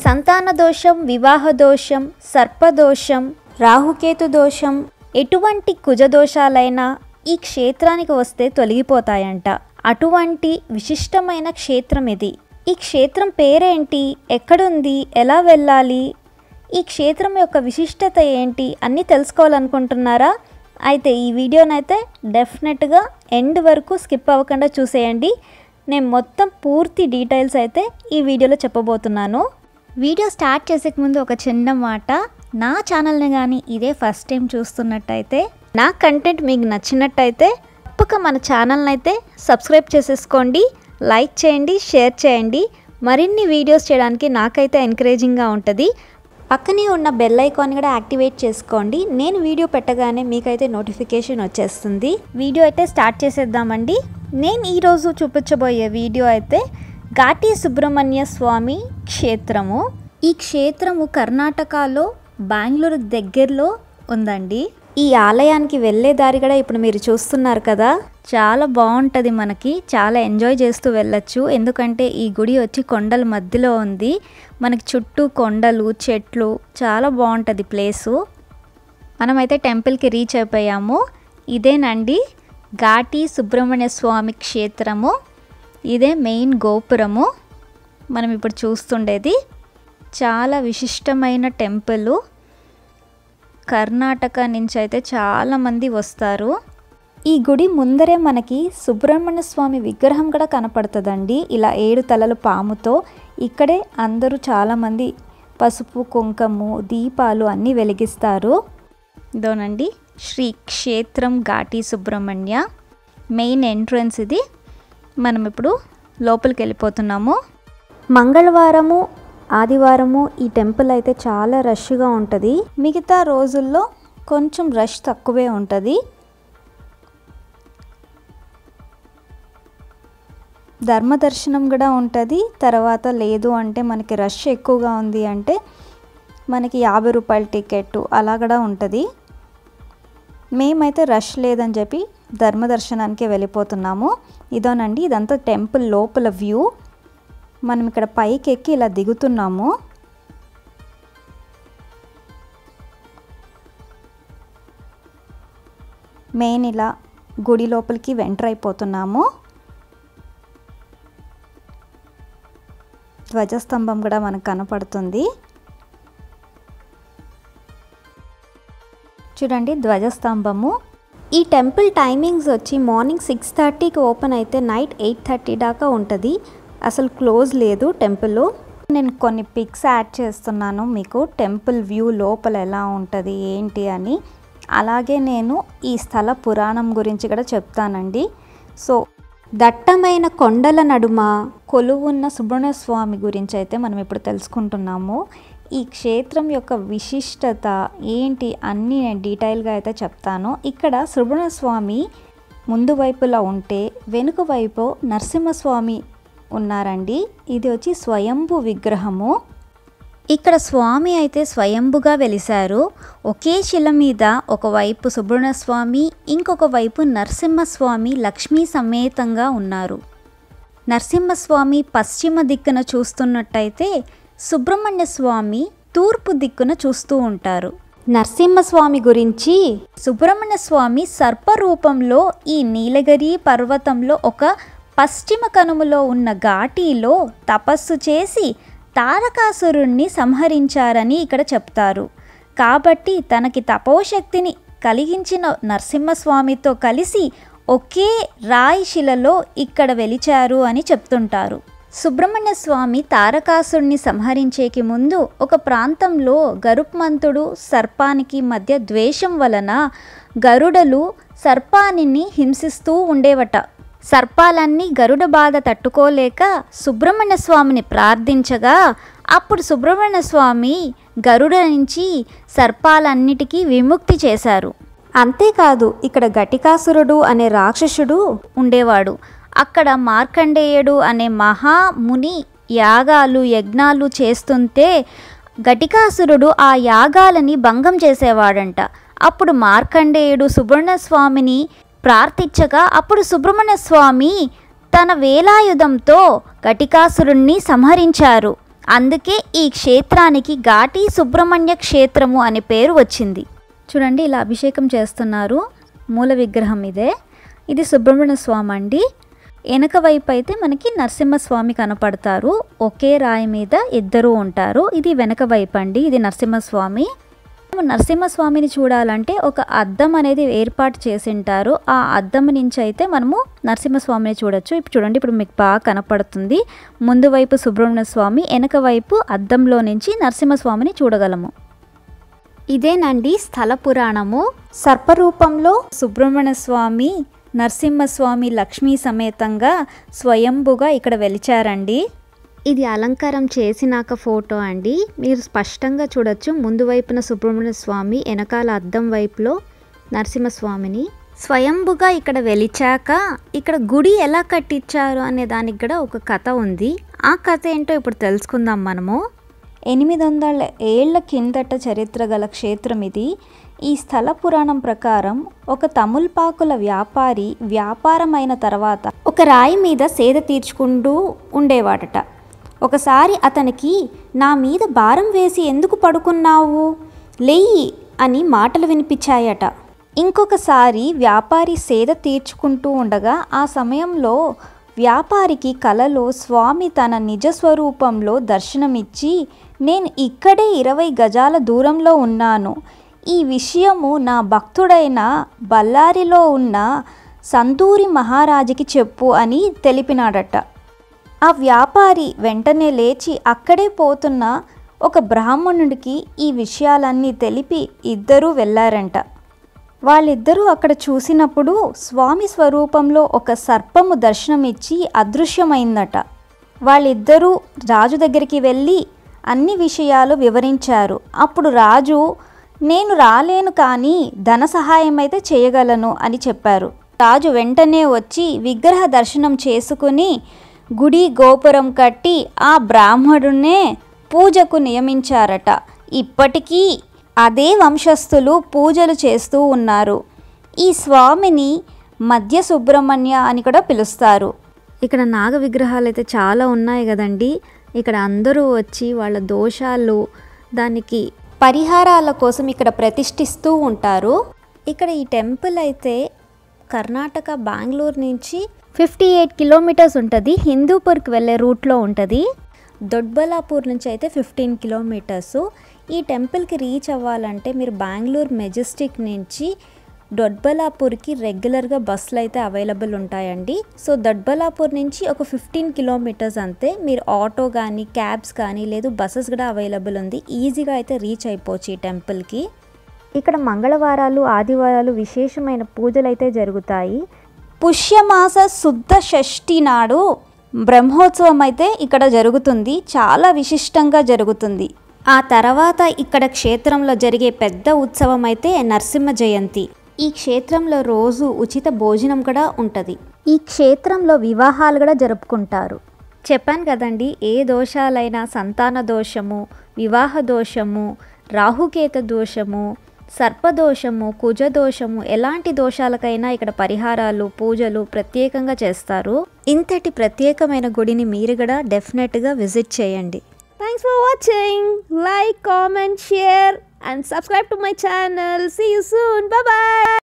సంతాన దోషం, వివాహ దోషం, సర్పదోషం, రాహుకేతు దోషం, ఎటువంటి కుజదోషాలైనా ఈ క్షేత్రానికి వస్తే తొలగిపోతాయంట. అటువంటి విశిష్టమైన క్షేత్రం ఇది. ఈ క్షేత్రం పేరేంటి, ఎక్కడుంది, ఎలా వెళ్ళాలి, ఈ క్షేత్రం యొక్క విశిష్టత ఏంటి అన్నీ తెలుసుకోవాలనుకుంటున్నారా? అయితే ఈ వీడియోనైతే డెఫినెట్గా ఎండ్ వరకు స్కిప్ అవ్వకుండా చూసేయండి. నేను మొత్తం పూర్తి డీటెయిల్స్ అయితే ఈ వీడియోలో చెప్పబోతున్నాను. వీడియో స్టార్ట్ చేసే ముందు ఒక చిన్న మాట, నా ఛానల్ని కానీ ఇదే ఫస్ట్ టైం చూస్తున్నట్టయితే, నా కంటెంట్ మీకు నచ్చినట్టయితే తప్పక మన ఛానల్ని అయితే సబ్స్క్రైబ్ చేసేసుకోండి, లైక్ చేయండి, షేర్ చేయండి. మరిన్ని వీడియోస్ చేయడానికి నాకైతే ఎంకరేజింగ్గా ఉంటుంది. పక్కనే ఉన్న బెల్ ఐకాన్ కూడా యాక్టివేట్ చేసుకోండి. నేను వీడియో పెట్టగానే మీకైతే నోటిఫికేషన్ వచ్చేస్తుంది. వీడియో అయితే స్టార్ట్ చేసేద్దామండి. నేను ఈరోజు చూపించబోయే వీడియో అయితే ఘాటి సుబ్రహ్మణ్య స్వామి క్షేత్రము. ఈ క్షేత్రము కర్ణాటకలో బెంగళూరు దగ్గరలో ఉందండి. ఈ ఆలయానికి వెళ్ళే దారి కూడా ఇప్పుడు మీరు చూస్తున్నారు కదా, చాలా బాగుంటుంది. మనకి చాలా ఎంజాయ్ చేస్తూ వెళ్ళొచ్చు. ఎందుకంటే ఈ గుడి వచ్చి కొండల మధ్యలో ఉంది. మనకి చుట్టూ కొండలు, చెట్లు, చాలా బాగుంటుంది ప్లేసు. మనమైతే టెంపుల్కి రీచ్ అయిపోయాము. ఇదేనండి ఘాటి సుబ్రహ్మణ్య స్వామి క్షేత్రము. ఇదే మెయిన్ గోపురము మనం ఇప్పుడు చూస్తుండేది. చాలా విశిష్టమైన టెంపుల్. కర్ణాటక నుంచి అయితే చాలామంది వస్తారు. ఈ గుడి ముందరే మనకి సుబ్రహ్మణ్య స్వామి విగ్రహం కూడా కనపడుతుందండి. ఇలా 7 తలల పాముతో. ఇక్కడే అందరూ చాలామంది పసుపు, కుంకుమ, దీపాలు అన్నీ వెలిగిస్తారు. ఇదోనండి శ్రీ క్షేత్రం ఘాటి సుబ్రహ్మణ్య మెయిన్ ఎంట్రన్స్ ఇది. మనం ఇప్పుడు లోపలికి వెళ్ళిపోతున్నాము. మంగళవారము, ఆదివారము ఈ టెంపుల్ అయితే చాలా రష్గా ఉంటుంది. మిగతా రోజుల్లో కొంచెం రష్ తక్కువే ఉంటుంది. ధర్మదర్శనం కూడా ఉంటుంది. తర్వాత లేదు అంటే మనకి రష్ ఎక్కువగా ఉంది అంటే మనకి 50 రూపాయల టికెట్ అలా కూడా ఉంటుంది. మేమైతే రష్ లేదని చెప్పి ధర్మదర్శనానికి వెళ్ళిపోతున్నాము. ఇదోనండి, ఇదంతా టెంపుల్ లోపల వ్యూ. మనం ఇక్కడ పైకి ఎక్కి ఇలా దిగుతున్నాము. మెయిన్ ఇలా గుడి లోపలికి ఎంటర్ అయిపోతున్నాము. ధ్వజస్తంభం కూడా మనకు కనపడుతుంది. చూడండి ధ్వజస్తంభము. ఈ టెంపుల్ టైమింగ్స్ వచ్చి మార్నింగ్ 6:30కి ఓపెన్ అయితే నైట్ 8:30 దాకా ఉంటుంది. అసలు క్లోజ్ లేదు టెంపుల్. నేను కొన్ని పిక్స్ యాడ్ చేస్తున్నాను మీకు టెంపుల్ వ్యూ లోపల ఎలా ఉంటుంది ఏంటి అని. అలాగే నేను ఈ స్థల పురాణం గురించి కూడా చెప్తానండి. సో దట్టమైన కొండల నడుమ కొలువున్న సుబ్రహ్మణ్య స్వామి గురించి అయితే మనం ఇప్పుడు తెలుసుకుంటున్నాము. ఈ క్షేత్రం యొక్క విశిష్టత ఏంటి అన్నీ నేను డీటెయిల్గా అయితే చెప్తాను. ఇక్కడ సుబ్రహ్మణ్య స్వామి ముందు వైపులా ఉంటే వెనుక వైపు నరసింహస్వామి ఉన్నారండి. ఇది వచ్చి స్వయంభు విగ్రహము. ఇక్కడ స్వామి అయితే స్వయంభుగా వెలిశారు. ఒకే శిల మీద ఒకవైపు సుబ్రహ్మణ్య స్వామి, ఇంకొక వైపు నరసింహస్వామి లక్ష్మీ సమేతంగా ఉన్నారు. నరసింహస్వామి పశ్చిమ దిక్కున చూస్తున్నట్టయితే సుబ్రహ్మణ్య స్వామి తూర్పు దిక్కున చూస్తూ ఉంటారు. నరసింహస్వామి గురించి, సుబ్రహ్మణ్య స్వామి సర్పరూపంలో ఈ నీలగిరి పర్వతంలో ఒక పశ్చిమ కనుమలో ఉన్న ఘాటిలో తపస్సు చేసి తారకాసురుణ్ణి సంహరించారని ఇక్కడ చెప్తారు. కాబట్టి తనకి తపోశక్తిని కలిగించిన నరసింహస్వామితో కలిసి ఒకే రాయి శిలలో ఇక్కడ వెలిచారు అని చెప్తుంటారు. సుబ్రహ్మణ్య స్వామి తారకాసురుణ్ణి సంహరించేకి ముందు ఒక ప్రాంతంలో గరుత్మంతుడు సర్పానికి మధ్య ద్వేషం వలన గరుడలు సర్పానిని హింసిస్తూ ఉండేవట. సర్పాలన్నీ గరుడ బాధ తట్టుకోలేక సుబ్రహ్మణ్య స్వామిని ప్రార్థించగా అప్పుడు సుబ్రహ్మణ్య స్వామి గరుడ నుంచి సర్పాలన్నిటికీ విముక్తి చేశారు. అంతేకాదు ఇక్కడ ఘటికాసురుడు అనే రాక్షసుడు ఉండేవాడు. అక్కడ మార్కండేయుడు అనే మహాముని యాగాలు యజ్ఞాలు చేస్తుంటే ఘటికాసురుడు ఆ యాగాలని భంగం చేసేవాడంట. అప్పుడు మార్కండేయుడు సుబ్రహ్మణ్య స్వామిని ప్రార్థించగా అప్పుడు సుబ్రహ్మణ్య స్వామి తన వేలాయుధంతో ఘటికాసురుణ్ణి సంహరించారు. అందుకే ఈ క్షేత్రానికి ఘాటి సుబ్రహ్మణ్య క్షేత్రము అనే పేరు వచ్చింది. చూడండి ఇలా అభిషేకం చేస్తున్నారు. మూల విగ్రహం ఇదే. ఇది సుబ్రహ్మణ్య స్వామి అండి. వెనక వైపు అయితే మనకి నరసింహస్వామి కనపడతారు. ఒకే రాయి మీద ఇద్దరు ఉంటారు. ఇది వెనక వైపు అండి. ఇది నరసింహస్వామి. నరసింహస్వామిని చూడాలంటే ఒక అద్దం అనేది ఏర్పాటు చేసింటారు. ఆ అద్దం నుంచి అయితే మనము నరసింహస్వామిని చూడొచ్చు. ఇప్పుడు చూడండి, ఇప్పుడు మీకు బాగా కనపడుతుంది. ముందు వైపు సుబ్రహ్మణ్య స్వామి, వెనక వైపు అద్దంలో నుంచి నరసింహస్వామిని చూడగలము. ఇదేనండి స్థల పురాణము. సర్పరూపంలో సుబ్రహ్మణ్య స్వామి, నరసింహస్వామి లక్ష్మీ సమేతంగా స్వయంభుగా ఇక్కడ వెలిచారండి. ఇది అలంకారం చేసినాక ఫోటో అండి. మీరు స్పష్టంగా చూడొచ్చు. ముందు వైపున సుబ్రహ్మణ్య స్వామి, వెనకాల అద్దం వైపులో నరసింహస్వామిని. స్వయంభుగా ఇక్కడ వెలిచాక ఇక్కడ గుడి ఎలా కట్టించారు అనే దానికి కూడా ఒక కథ ఉంది. ఆ కథ ఏంటో ఇప్పుడు తెలుసుకుందాం మనము. 800 ఏళ్ల కిందట చరిత్ర గల క్షేత్రం ఇది. ఈ స్థల పురాణం ప్రకారం ఒక తముల్పాకుల వ్యాపారి వ్యాపారమైన తర్వాత ఒక రాయి మీద సేద తీర్చుకుంటూ ఉండేవాడట. ఒకసారి అతనికి, నా మీద భారం వేసి ఎందుకు పడుకున్నావు, లేయి అని మాటలు వినిపించాయట. ఇంకొకసారి వ్యాపారి సేద తీర్చుకుంటూ ఉండగా ఆ సమయంలో వ్యాపారికి కలలో స్వామి తన నిజస్వరూపంలో దర్శనమిచ్చి, నేను ఇక్కడే 20 గజాల దూరంలో ఉన్నాను, ఈ విషయము నా భక్తుడైన బళ్ళారిలో ఉన్న సంతూరి మహారాజుకి చెప్పు అని తెలిపినాడట. ఆ వ్యాపారి వెంటనే లేచి అక్కడే పోతున్న ఒక బ్రాహ్మణుడికి ఈ విషయాలన్నీ తెలిపి ఇద్దరూ వెళ్ళారంట. వాళ్ళిద్దరూ అక్కడ చూసినప్పుడు స్వామి స్వరూపంలో ఒక సర్పము దర్శనమిచ్చి అదృశ్యమైందట. వాళ్ళిద్దరూ రాజు దగ్గరికి వెళ్ళి అన్ని విషయాలు వివరించారు. అప్పుడు రాజు, నేను రాలేను కానీ ధన సహాయం అయితే చేయగలను అని చెప్పారు. రాజు వెంటనే వచ్చి విగ్రహ దర్శనం చేసుకుని గుడి గోపురం కట్టి ఆ బ్రాహ్మణునే పూజకు నియమించారట. ఇప్పటికీ అదే వంశస్థులు పూజలు చేస్తూ ఉన్నారు. ఈ స్వామిని మధ్య సుబ్రహ్మణ్య అని కూడా పిలుస్తారు. ఇక్కడ నాగ విగ్రహాలు అయితే చాలా ఉన్నాయి కదండి. ఇక్కడ అందరూ వచ్చి వాళ్ళ దోషాలు, దానికి పరిహారాల కోసం ఇక్కడ ప్రతిష్ఠిస్తూ ఉంటారు. ఇక్కడ ఈ టెంపుల్ అయితే కర్ణాటక బెంగళూరు నుంచి 58 కిలోమీటర్స్ ఉంటుంది. హిందూపూర్కి వెళ్ళే రూట్లో ఉంటుంది. దొడ్బలాపూర్ నుంచి అయితే 15 కిలోమీటర్స్. ఈ టెంపుల్కి రీచ్ అవ్వాలంటే మీరు బెంగళూరు మెజెస్టిక్ నుంచి దొడ్బలాపూర్కి రెగ్యులర్గా బస్సులు అయితే అవైలబుల్ ఉంటాయండి. సో దొడ్బలాపూర్ నుంచి ఒక 15 కిలోమీటర్స్ అంతే. మీరు ఆటో కానీ క్యాబ్స్ కానీ లేదు బస్సెస్ కూడా అవైలబుల్ ఉంది. ఈజీగా అయితే రీచ్ అయిపోవచ్చు ఈ టెంపుల్కి. ఇక్కడ మంగళవారాలు, ఆదివారాలు విశేషమైన పూజలు అయితే జరుగుతాయి. పుష్యమాస శుద్ధ షష్ఠి నాడు బ్రహ్మోత్సవం అయితే ఇక్కడ జరుగుతుంది. చాలా విశిష్టంగా జరుగుతుంది. ఆ తర్వాత ఇక్కడ క్షేత్రంలో జరిగే పెద్ద ఉత్సవం అయితే నరసింహ జయంతి. ఈ క్షేత్రంలో రోజు ఉచిత భోజనం కూడా ఉంటుంది. ఈ క్షేత్రంలో వివాహాలు కూడా జరుపుకుంటారు. చెప్పాను కదండి, ఏ దోషాలైనా సంతాన దోషము, వివాహ దోషము, రాహుకేత దోషము, సర్పదోషము, కుజదోషము, ఎలాంటి దోషాలకైనా ఇక్కడ పరిహారాలు, పూజలు ప్రత్యేకంగా చేస్తారు. ఇంతటి ప్రత్యేకమైన గుడిని మీరు కూడా డెఫినెట్గా విజిట్ చేయండి. Thanks for watching. Like, comment, share and subscribe to my channel. See you soon. Bye bye.